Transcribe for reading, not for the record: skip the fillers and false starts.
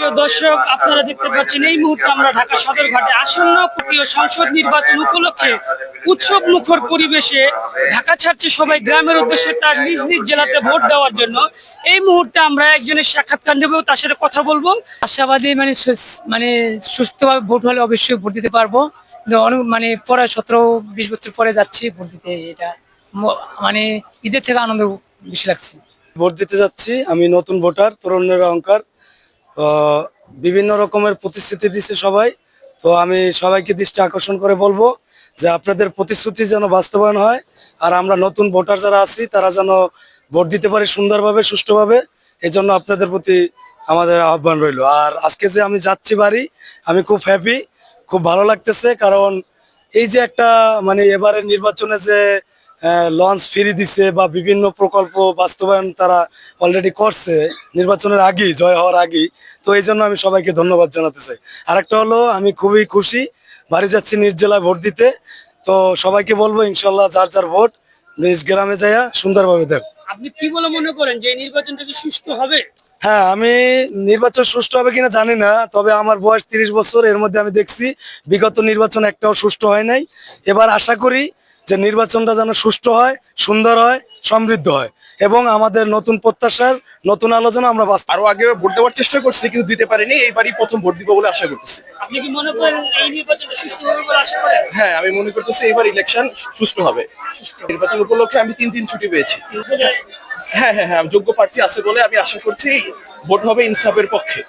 সুপ্রিয় দর্শক, আপনারা দেখতে পাচ্ছেন এই মুহূর্তে আমরা ঢাকা সদরঘাটে আসন্ন জাতীয় সংসদ নির্বাচন উপলক্ষে উৎসব মুখর পরিবেশে ঢাকা ছাড়ছে সবাই গ্রামের উদ্দেশ্যে তার নিজ নিজ জেলাতে ভোট দেওয়ার জন্য। এই মুহূর্তে আমরা একজনের সাক্ষাৎকার নেব, তার সাথে কথা বলবো। আশাবাদী মানে সুস্থভাবে ভোট হলে অবশ্যই ভোট দিতে পারবো। কিন্তু অনেক পরে 17-20 বছর পরে যাচ্ছি ভোট দিতে, এটা মানে ঈদের থেকে আনন্দ বেশি লাগছে। ভোট দিতে যাচ্ছি, আমি নতুন ভোটার, তরুণের অহংকার। বিভিন্ন রকমের প্রতিশ্রুতি দিচ্ছে সবাই, তো আমি সবাইকে দৃষ্টি আকর্ষণ করে বলবো যে আপনাদের প্রতিশ্রুতি যেন বাস্তবায়ন হয়, আর আমরা নতুন ভোটার যারা আছি তারা যেন ভোট দিতে পারি সুন্দরভাবে, সুষ্ঠুভাবে। এই জন্য আপনাদের প্রতি আমাদের আহ্বান রইল। আর আজকে যে আমি যাচ্ছি বাড়ি, আমি খুব হ্যাপি, খুব ভালো লাগতেছে। কারণ এই যে একটা এবারের নির্বাচনে যে লঞ্চ ফ্রি দিছে বা বিভিন্ন প্রকল্প বাস্তবায়ন তারা অলরেডি করছে নির্বাচনের আগেই, জয় হওয়ার আগেই, তো এই জন্য আমি সবাইকে ধন্যবাদ জানাতে চাই। আরেকটা হলো, আমি খুবই খুশি, বাড়ি যাচ্ছি নিজ জেলায় ভোট দিতে। তো সবাইকে বলবো ইনশাল্লাহ যার যার ভোট নিজ গ্রামে যাইয়া সুন্দরভাবে দেব। আপনি কি বলে মনে করেন যে এই নির্বাচনটা কি সুষ্ঠু হবে? হ্যাঁ, আমি নির্বাচন সুষ্ঠু হবে কিনা জানি না, তবে আমার বয়স 30 বছর, এর মধ্যে আমি দেখছি বিগত নির্বাচন একটাও সুষ্ঠু হয় নাই। এবার আশা করি যে নির্বাচনটা যেন সুষ্ঠু হয়, সুন্দর হয়, সমৃদ্ধ হয়, এবং আমাদের নতুন প্রত্যাশার নতুন আলোচনা আমরা আরো আগে ভোট দেওয়ার চেষ্টা করছি কিন্তু দিতে পারিনি, এইবারই প্রথম ভোট দিব বলে আশা করতেছি। আপনি কি মনে করেন এই নির্বাচনটা সুষ্ঠু হবে বলে আশা করেন? হ্যাঁ, আমি মনে করতেছি এবার ইলেকশন সুষ্ঠু হবে। নির্বাচন উপলক্ষে আমি 3 দিন ছুটি পেয়েছি। হ্যাঁ হ্যাঁ হ্যাঁ, যোগ্য প্রার্থী আছে বলে আমি আশা করছি ভোট হবে ইনসাফের পক্ষে।